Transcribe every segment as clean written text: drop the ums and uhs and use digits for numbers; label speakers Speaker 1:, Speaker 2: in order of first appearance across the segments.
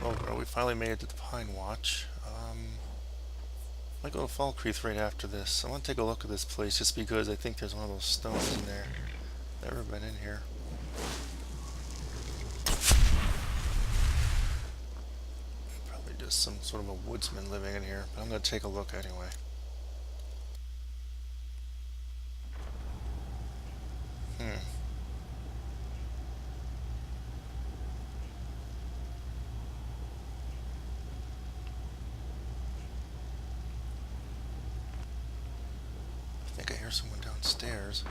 Speaker 1: Oh, well, we finally made it to the Pinewatch. I might go to Falkreath right after this. I want to take a look at this place just because I think there's one of those stones in there. Never been in here. Probably just some sort of a woodsman living in here, but I'm going to take a look anyway. I think I hear someone downstairs.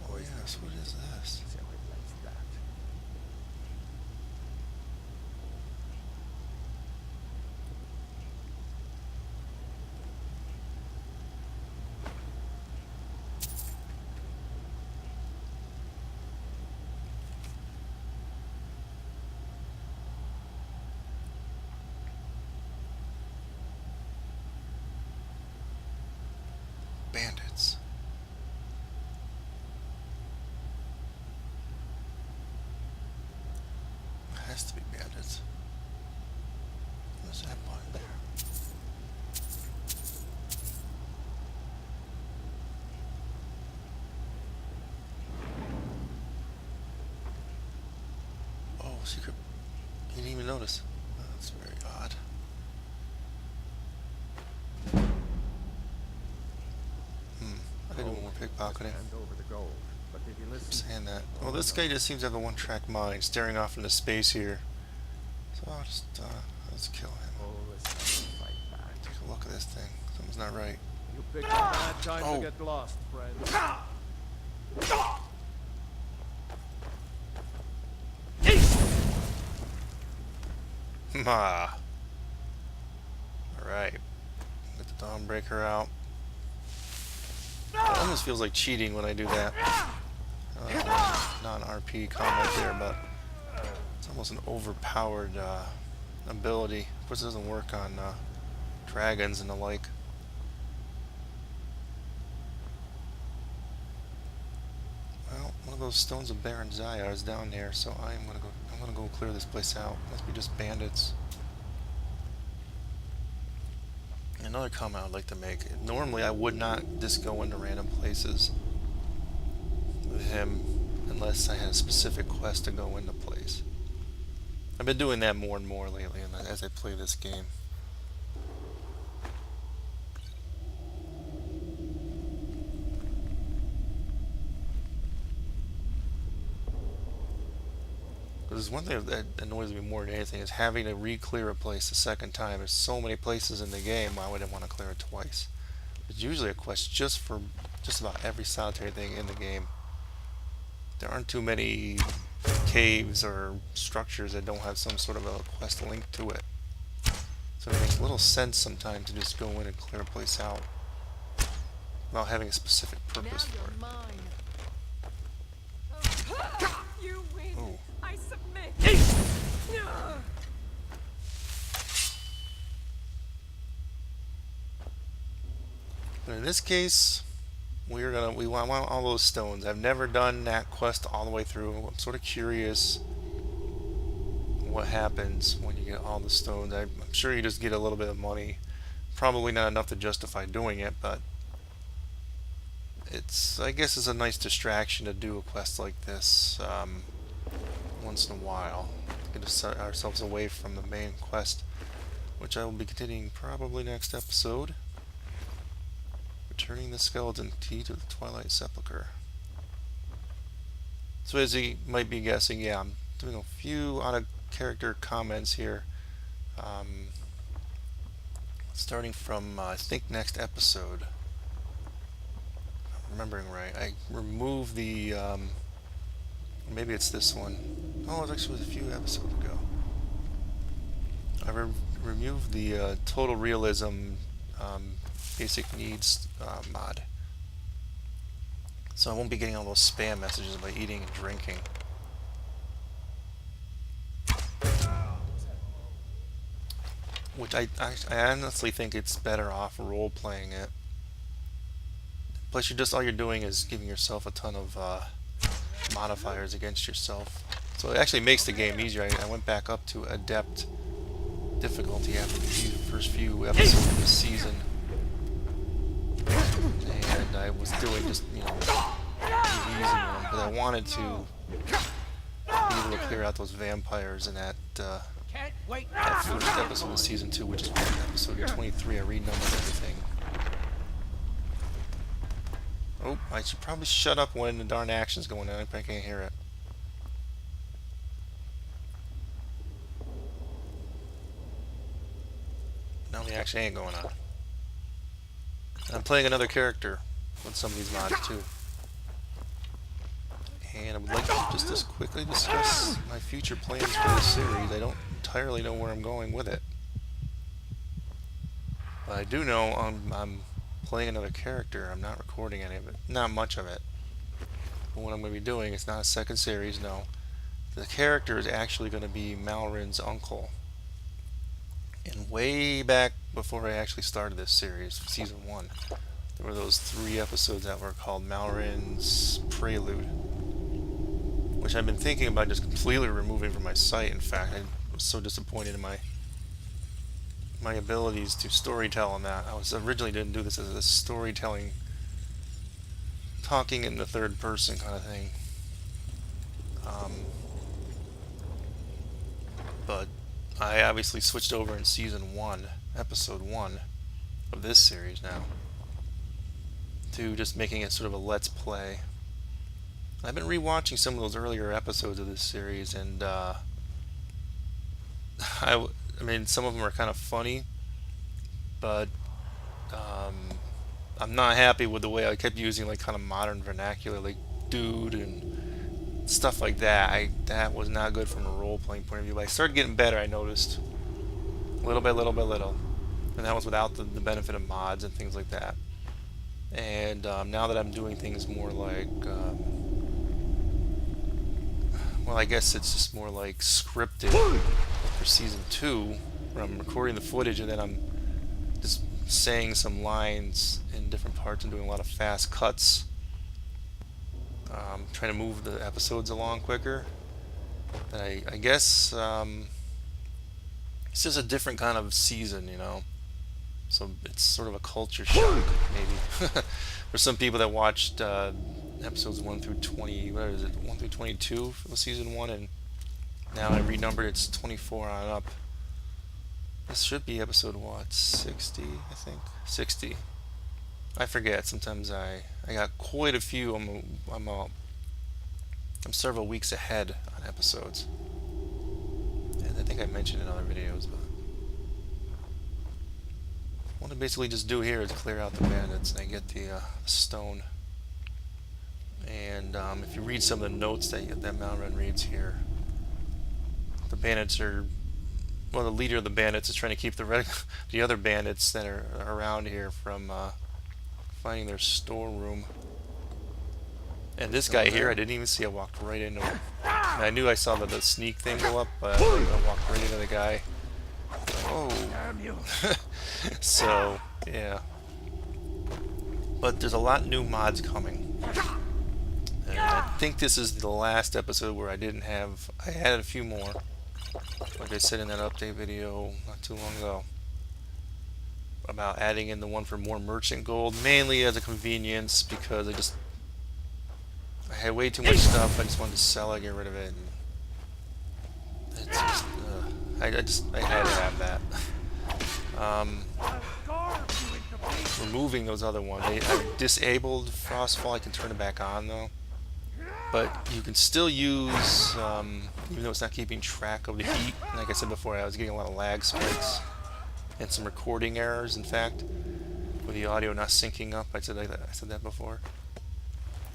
Speaker 1: Oh yes, what is this? Bandits. Has to be bandits. What's that button there? Oh, secret. You didn't even notice. Oh, that's very odd. I could do more pickpocketing. I'm saying that. Well, this guy just seems to have a one-track mind, staring off into space here. So I'll just, let's kill him. Take a look at this thing. Something's not right.
Speaker 2: You picked a bad time to get lost, friend.
Speaker 1: Ma. Alright. Get the Dawnbreaker out. It almost feels like cheating when I do that. Non-RP combat there, but it's almost an overpowered ability. Of course, it doesn't work on dragons and the like. Well, one of those Stones of Beranziah is down there, so I'm gonna go clear this place out. Must be just bandits. Another comment I'd like to make. Normally I would not just go into random places with him unless I had a specific quest to go into place. I've been doing that more and more lately as I play this game. There's one thing that annoys me more than anything is having to re-clear a place a second time. There's so many places in the game, why would I want to clear it twice? There's usually a quest just for just about every solitary thing in the game. There aren't too many caves or structures that don't have some sort of a quest link to it. So it makes little sense sometimes to just go in and clear a place out without having a specific purpose for it.
Speaker 3: You win.
Speaker 1: Oh.
Speaker 3: I submit.
Speaker 1: But in this case, we want all those stones. I've never done that quest all the way through. I'm sort of curious what happens when you get all the stones. I'm sure you just get a little bit of money. Probably not enough to justify doing it, but I guess it's a nice distraction to do a quest like this once in a while. Get ourselves away from the main quest, which I will be continuing probably next episode. Returning the skeleton key to the Twilight sepulcher. So as you might be guessing, yeah, I'm doing a few out-of-character comments here. Starting from, I think, next episode. If I'm remembering right. I removed the, maybe it's this one. Oh, it actually was a few episodes ago. I removed the total realism basic needs mod. So I won't be getting all those spam messages about eating and drinking. which I honestly think it's better off role-playing it. Plus, all you're doing is giving yourself a ton of modifiers against yourself. So it actually makes the game easier. I went back up to Adept difficulty after the first few episodes of this season. And I was doing just, the easy one, but I wanted to be able to clear out those vampires in that first episode of season 2, which is episode 23. I renumbered everything. Oh, I should probably shut up when the darn action's going on. I can't hear it. No, the action ain't going on. And I'm playing another character with some of these mods too. And I would like to just quickly discuss my future plans for this series. I don't entirely know where I'm going with it. But I do know I'm playing another character. I'm not recording any of it. Not much of it. But what I'm going to be doing, it's not a second series, no. The character is actually going to be Malryn's uncle. And way back before I actually started this series, season 1, there were those 3 episodes that were called Malryn's Prelude, which I've been thinking about just completely removing from my site. In fact, I was so disappointed in my abilities to storytell on that. I was originally didn't do this as a storytelling, talking in the third person kind of thing. But I obviously switched over in season 1, episode 1 of this series now, to just making it sort of a let's play. I've been rewatching some of those earlier episodes of this series, and I mean, some of them are kind of funny, but I'm not happy with the way I kept using like kind of modern vernacular, like dude and stuff like that. That was not good from a role-playing point of view. But I started getting better, I noticed, little by little by little, and that was without the benefit of mods and things like that. And now that I'm doing things more like, well, I guess it's just more like scripted for season 2, where I'm recording the footage and then I'm just saying some lines in different parts and doing a lot of fast cuts, trying to move the episodes along quicker. And I guess it's just a different kind of season, so it's sort of a culture shock, maybe, for some people that watched episodes 1 through 20, what is it, 1 through 22 for season 1, and now I renumbered, it's 24 on up. This should be episode, what, 60, I think? 60. I forget, sometimes I got quite a few, I'm several weeks ahead on episodes. And I think I mentioned in other videos, but what I basically just do here is clear out the bandits, and I get the stone. And if you read some of the notes that Malryn reads here, the bandits are, well, the leader of the bandits is trying to keep the other bandits that are around here from finding their storeroom. And this guy here, I didn't even see. I walked right into him. And I knew I saw the sneak thing go up, but I walked right into the guy. Oh. So, yeah. But there's a lot new mods coming. And I think this is the last episode where I had a few more. Like I said in that update video not too long ago, about adding in the one for more merchant gold, mainly as a convenience, because I had way too much stuff. I just wanted to sell it, get rid of it. And it's just, I had to have that. Removing those other ones. I disabled Frostfall. I can turn it back on though. But you can still use, even though it's not keeping track of the heat. Like I said before, I was getting a lot of lag spikes and some recording errors. In fact, with the audio not syncing up. I said that before.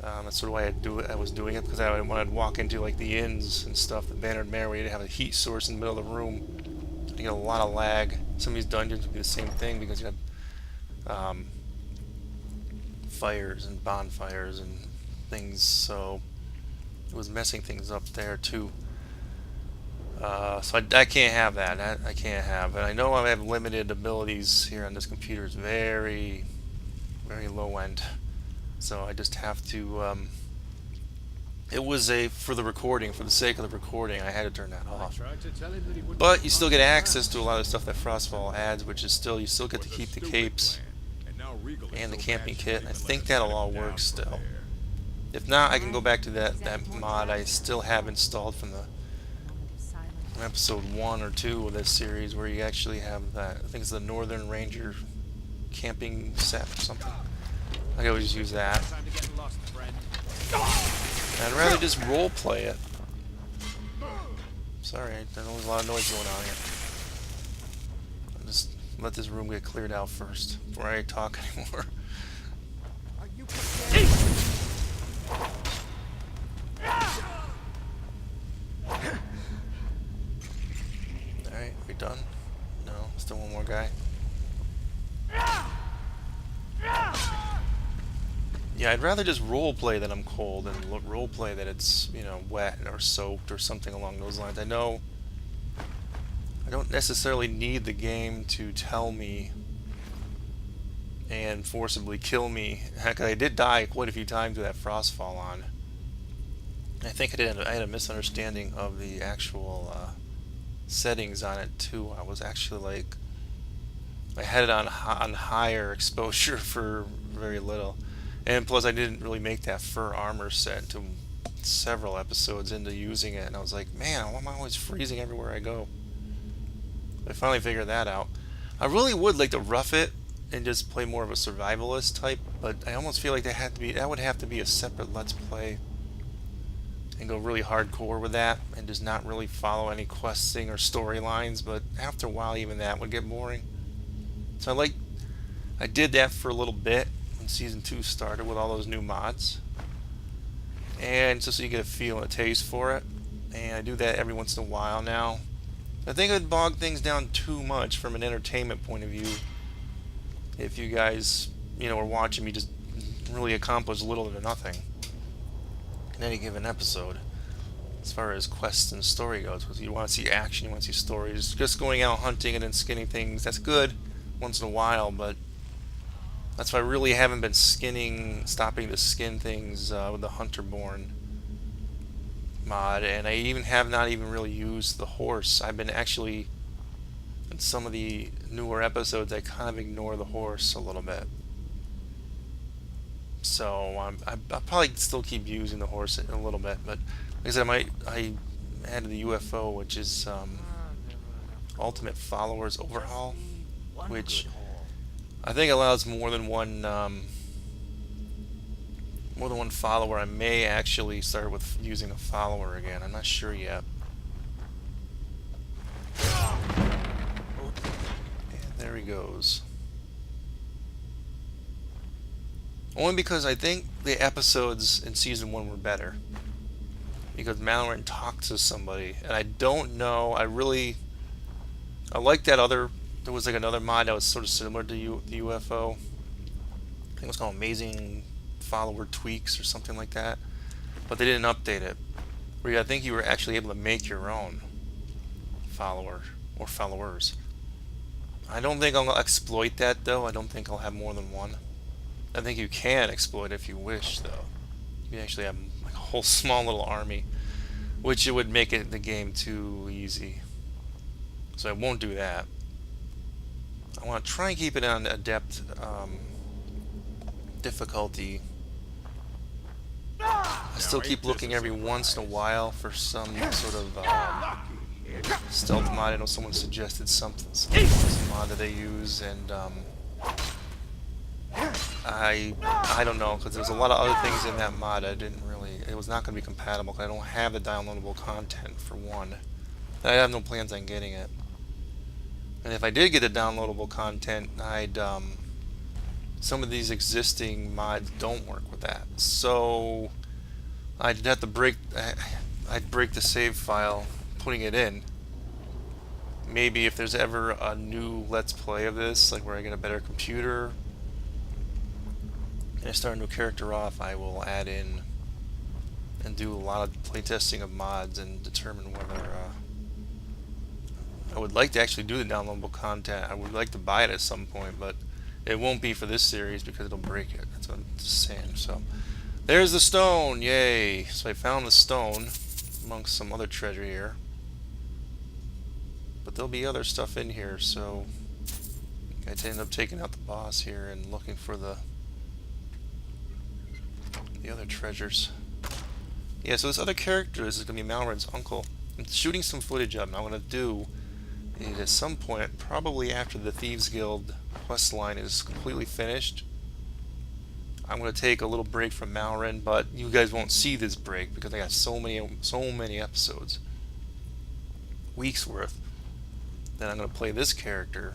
Speaker 1: That's sort of why I was doing it, because when I'd walk into like the inns and stuff, the Bannered Mare, where you'd have a heat source in the middle of the room, you get a lot of lag. Some of these dungeons would be the same thing, because you have fires and bonfires and things, so it was messing things up there too. So I can't have that. I can't have it. I know I have limited abilities here on this computer. It's very, very low end. So I just have to. It was for the recording, for the sake of the recording, I had to turn that off.
Speaker 2: Tried to tell him that he wouldn't
Speaker 1: But
Speaker 2: be
Speaker 1: you still
Speaker 2: part
Speaker 1: get
Speaker 2: of the
Speaker 1: access to a
Speaker 2: plan.
Speaker 1: lot of stuff that Frostfall adds, which is still you still get to keep the capes and the camping kit. I think that'll all work still. If not, I can go back to that mod I still have installed from episode 1 or 2 of this series, where you actually have that. I think it's the Northern Ranger camping set or something. I can always just use that.
Speaker 2: Time to get lost, friend.
Speaker 1: I'd rather just role play it. Sorry, there's a lot of noise going on here. I'll just let this room get cleared out first before I talk anymore.
Speaker 2: Are you prepared?
Speaker 1: Alright, we done? No, still one more guy. Yeah, I'd rather just roleplay that I'm cold and roleplay that it's, you know, wet or soaked or something along those lines. I know I don't necessarily need the game to tell me and forcibly kill me. Heck, I did die quite a few times with that Frostfall on. I think I had a misunderstanding of the actual settings on it too. I was actually like, I had it on higher exposure for very little. And plus, I didn't really make that fur armor set until several episodes into using it, and I was like, man, why am I always freezing everywhere I go? I finally figured that out. I really would like to rough it and just play more of a survivalist type, but I almost feel like that would have to be a separate Let's Play, and go really hardcore with that, and just not really follow any questing or storylines. But after a while, even that would get boring. So I did that for a little bit. Season 2 started with all those new mods, and just so you get a feel and a taste for it. And I do that every once in a while now. I think it would bog things down too much from an entertainment point of view if you guys, you know, are watching me just really accomplish little to nothing in any given episode as far as quests and story goes. Because you want to see action, you want to see stories. Just going out hunting and then skinning things, that's good once in a while, but that's why I really haven't been stopping to skin things with the Hunterborn mod, and I have not even really used the horse. I've been actually, in some of the newer episodes, I kind of ignore the horse a little bit. So I'll probably still keep using the horse a little bit, but like I said, I added the UFO, which is Ultimate Followers Overhaul, which I think allows more than one follower. I may actually start with using a follower again. I'm not sure yet. And there he goes. Only because I think the episodes in season 1 were better. Because Malryn talked to somebody, and I don't know. I like that other. There was like another mod that was sort of similar to the UFO. I think it was called Amazing Follower Tweaks or something like that. But they didn't update it. Where I think you were actually able to make your own follower or followers. I don't think I'll exploit that though. I don't think I'll have more than one. I think you can exploit it if you wish though. You can actually have like a whole small little army, which it would make the game too easy. So I won't do that. I want to try and keep it on adept difficulty. I still keep looking every once in a while for some sort of stealth mod. I know someone suggested some mod that they use, and I don't know, because there's a lot of other things in that mod it was not going to be compatible because I don't have the downloadable content for one. And I have no plans on getting it. And if I did get the downloadable content, some of these existing mods don't work with that. So I'd have to I'd break the save file, putting it in. Maybe if there's ever a new Let's Play of this, like where I get a better computer and I start a new character off, I will add in and do a lot of playtesting of mods and determine whether I would like to actually do the downloadable content. I would like to buy it at some point, but it won't be for this series because it'll break it. That's what I'm just saying. So there's the stone, yay! So I found the stone amongst some other treasure here, but there'll be other stuff in here. So I end up taking out the boss here and looking for the other treasures. Yeah, so this other character is going to be Malryn's uncle. I'm shooting some footage of him. I'm going to do it at some point, probably after the Thieves Guild quest line is completely finished. I'm going to take a little break from Malryn, but you guys won't see this break because I got so many episodes, weeks worth, that I'm going to play this character,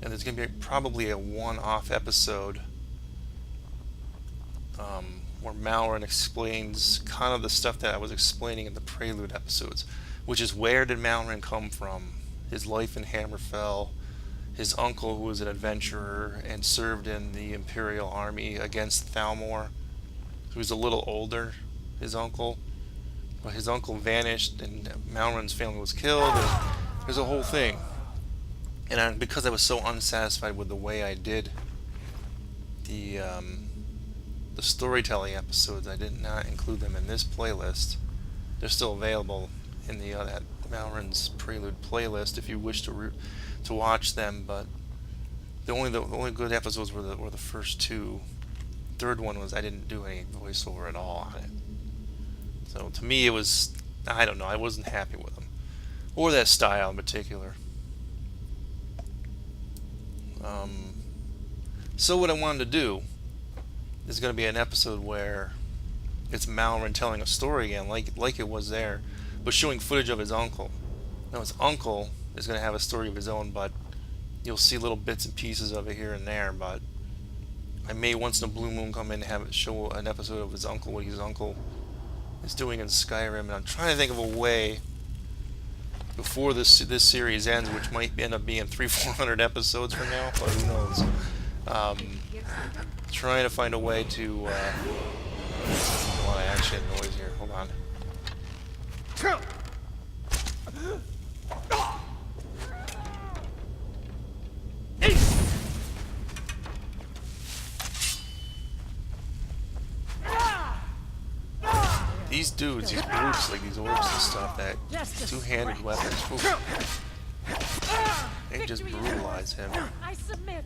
Speaker 1: and there's going to be probably a one-off episode where Malryn explains kind of the stuff that I was explaining in the Prelude episodes, which is where did Malryn come from, his life in Hammerfell, his uncle who was an adventurer and served in the Imperial Army against Thalmor, who was a little older, his uncle, but his uncle vanished and Malryn's family was killed, and there's a whole thing. And because I was so unsatisfied with the way I did the storytelling episodes, I did not include them in this playlist. They're still available in the that Malryn's Prelude playlist if you wish to watch them. But the only good episodes were the first two. Third one was I didn't do any voiceover at all on it. So to me it was, I don't know, I wasn't happy with them or that style in particular. So what I wanted to do is going to be an episode where it's Malryn telling a story again, like it was there, but showing footage of his uncle. Now his uncle is going to have a story of his own, but you'll see little bits and pieces of it here and there. But I may once in a blue moon come in and have it show an episode of his uncle, what his uncle is doing in Skyrim. And I'm trying to think of a way before this series ends, which might end up being 300-400 episodes from now, but who knows. Trying to find a way to a lot of action noise here. Hold on. These dudes, these brutes, like these orcs and stuff, that two-handed weapons, they just brutalize him.
Speaker 3: I submit.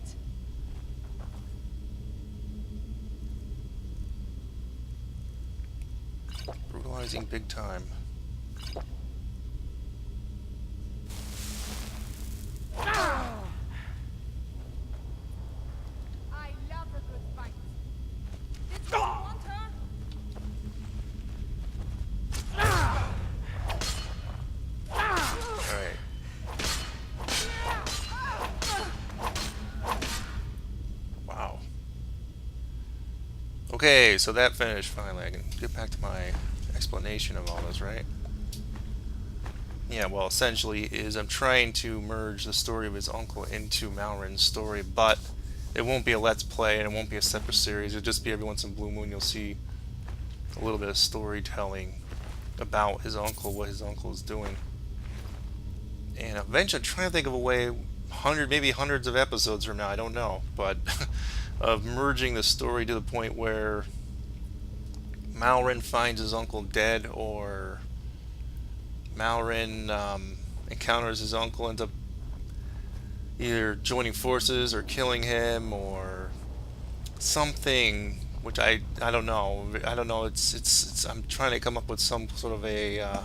Speaker 1: Brutalizing big time.
Speaker 3: I love a good fight. Did you want her?
Speaker 1: Alright. Wow. Okay, so that finished finally. I can get back to my explanation of all this, right? Yeah, well, essentially is I'm trying to merge the story of his uncle into Malryn's story, but it won't be a Let's Play and it won't be a separate series. It'll just be every once in a blue moon you'll see a little bit of storytelling about his uncle, what his uncle is doing. And eventually I'm trying to think of a way, maybe hundreds of episodes from now, I don't know, but of merging the story to the point where Malryn finds his uncle dead, or Malryn encounters his uncle, ends up either joining forces or killing him or something, which I don't know. I don't know. It's I'm trying to come up with some sort of a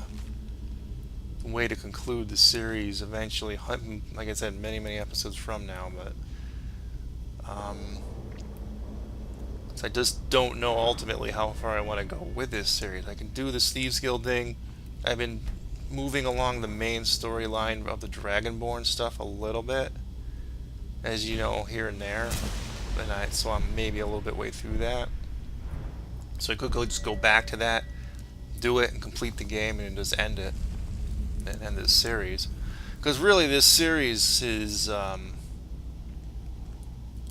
Speaker 1: way to conclude the series eventually. Like I said, many episodes from now, but so I just don't know ultimately how far I want to go with this series. I can do this Thieves Guild thing. I've been moving along the main storyline of the Dragonborn stuff a little bit, as you know, here and there, and so I'm maybe a little bit way through that. So I could just go back to that, do it, and complete the game, and just end it, and end this series. Because really, this series is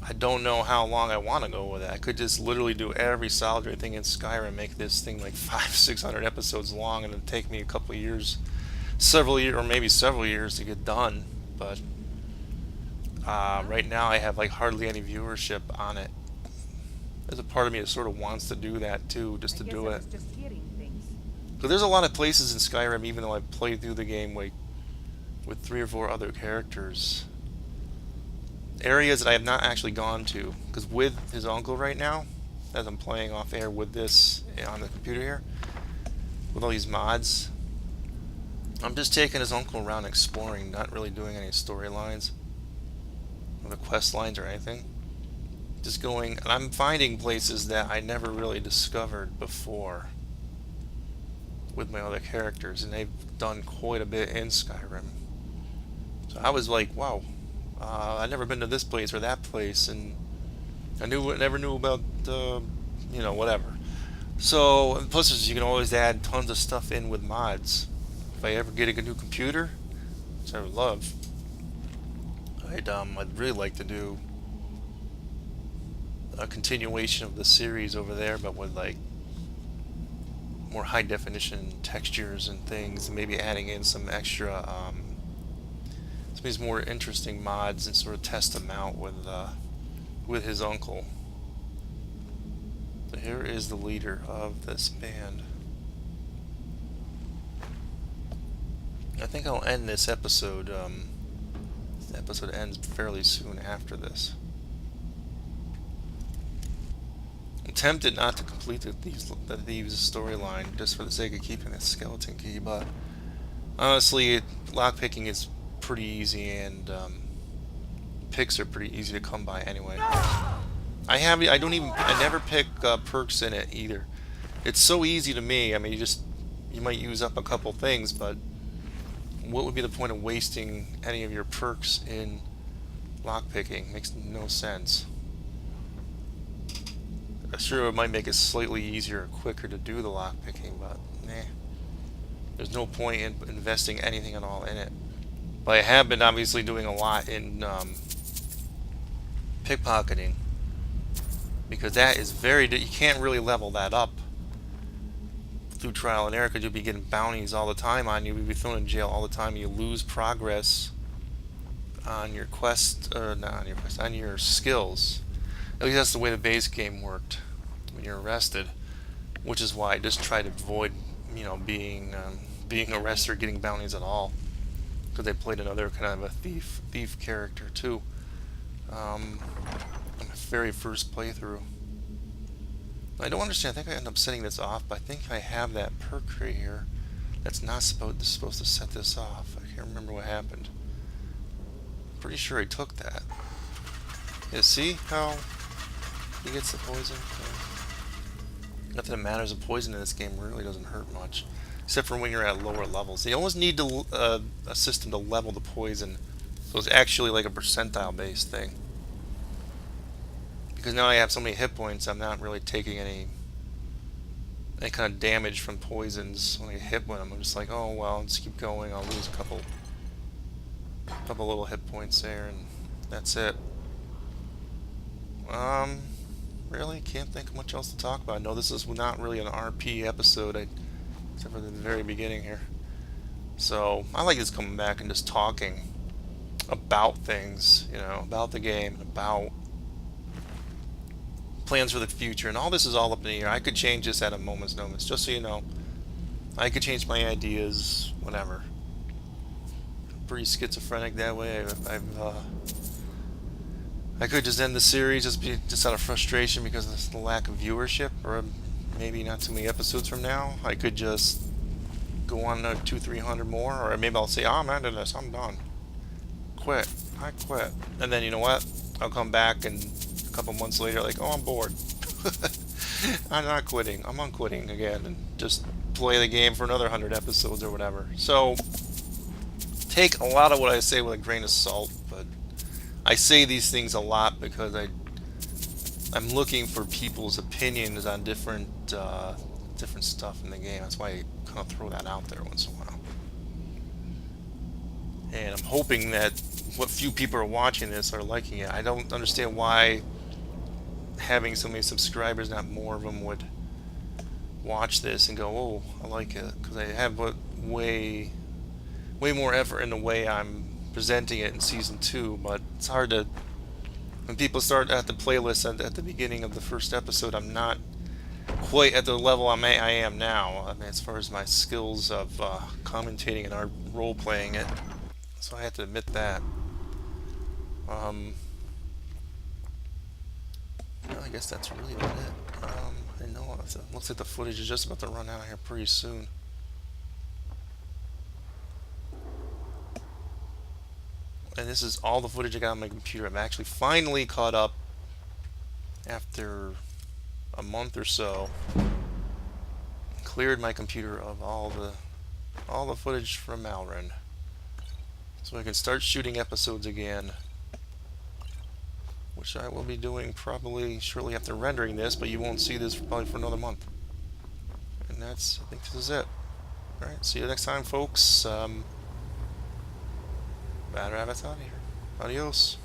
Speaker 1: I don't know how long I want to go with it. I could just literally do every solitary thing in Skyrim, make this thing like 500-600 episodes long, and it'd take me a couple of years several years, or maybe several years to get done. But right now I have like hardly any viewership on it. There's a part of me that sort of wants to do that too, just to do it.
Speaker 3: Just hearing things.
Speaker 1: Because there's a lot of places in Skyrim, even though I've played through the game like with 3 or 4 other characters, areas that I have not actually gone to. Because with his uncle right now, as I'm playing off air with this on the computer here, with all these mods, I'm just taking his uncle around exploring, not really doing any storylines or the quest lines or anything. Just going, and I'm finding places that I never really discovered before with my other characters, and they've done quite a bit in Skyrim. So I was like, wow, I've never been to this place or that place, and I never knew about, you know, whatever. So, plus you can always add tons of stuff in with mods. If I ever get a new computer, which I would love, I'd really like to do a continuation of the series over there, but with like more high definition textures and things, and maybe adding in some extra some of these more interesting mods and sort of test them out with his uncle. So here is the leader of this band. I think I'll end this episode. The episode ends fairly soon after this. I'm tempted not to complete the Thieves storyline just for the sake of keeping the skeleton key, but honestly, lockpicking is pretty easy, and picks are pretty easy to come by anyway. I never pick perks in it either. It's so easy to me. I mean, you might use up a couple things, but what would be the point of wasting any of your perks in lockpicking? Makes no sense. Sure, it might make it slightly easier or quicker to do the lockpicking, but there's no point in investing anything at all in it. But I have been obviously doing a lot in pickpocketing, because that is you can't really level that up through trial and error, because you'll be getting bounties all the time on you. You'll be thrown in jail all the time. You lose progress on your quest, or not on your quest, on your skills. At least that's the way the base game worked when you're arrested, which is why I just try to avoid, you know, being arrested or getting bounties at all, because they played another kind of a thief character too. On my very first playthrough. I don't understand. I think I ended up setting this off, but I think I have that perk right here that's not supposed to set this off. I can't remember what happened. Pretty sure I took that. Yeah, see how he gets the poison? Nothing that matters. The poison in this game really doesn't hurt much, except for when you're at lower levels. You almost need a system to level the poison, so it's actually like a percentile based thing. Because now I have so many hit points, I'm not really taking any kind of damage from poisons when I get hit with them. I'm just like, oh well, let's keep going. I'll lose a couple little hit points there, and that's it. Really can't think of much else to talk about. No, this is not really an RP episode, except for the very beginning here. So I like just coming back and just talking about things, you know, about the game, about plans for the future, and all this is all up in the air. I could change this at a moment's notice, just so you know. I could change my ideas, whatever. I'm pretty schizophrenic that way. I could just end the series just out of frustration because of the lack of viewership, or maybe not too many episodes from now. I could just go on 200-300 more, or maybe I'll say, oh, I'm out of this, I'm done. Quit. I quit. And then, you know what? I'll come back and a couple months later, like, oh, I'm bored. I'm not quitting. I'm unquitting again and just play the game for another 100 episodes or whatever. So, take a lot of what I say with a grain of salt, but I say these things a lot because I'm looking for people's opinions on different stuff in the game. That's why I kind of throw that out there once in a while. And I'm hoping that what few people are watching this are liking it. I don't understand why having so many subscribers, not more of them, would watch this and go, oh, I like it. Because I have way way more effort in the way I'm presenting it in season 2, but it's hard to, when people start at the playlist at the beginning of the first episode, I'm not quite at the level I am now. I mean, as far as my skills of commentating and role playing it, so I have to admit that. Well, I guess that's really about it. I know it looks like the footage is just about to run out here pretty soon. And this is all the footage I got on my computer. I'm actually finally caught up after a month or so. Cleared my computer of all the footage from Malryn, so I can start shooting episodes again, which I will be doing probably shortly after rendering this, but you won't see this probably for another month. And I think this is it. Alright, see you next time, folks. Bad Rabbit's out of here. Adios.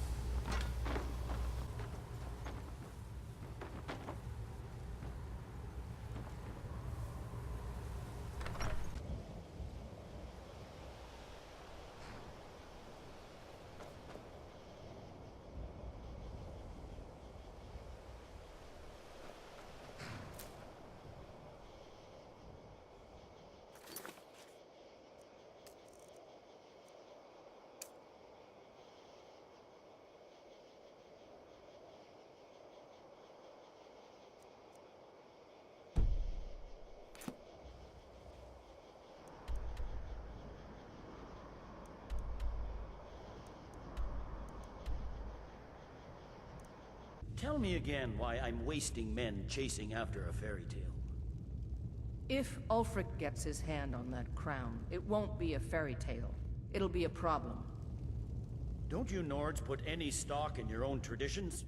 Speaker 4: Tell me again why I'm wasting men chasing after a fairy tale.
Speaker 5: If Ulfric gets his hand on that crown, it won't be a fairy tale. It'll be a problem.
Speaker 4: Don't you Nords put any stock in your own traditions?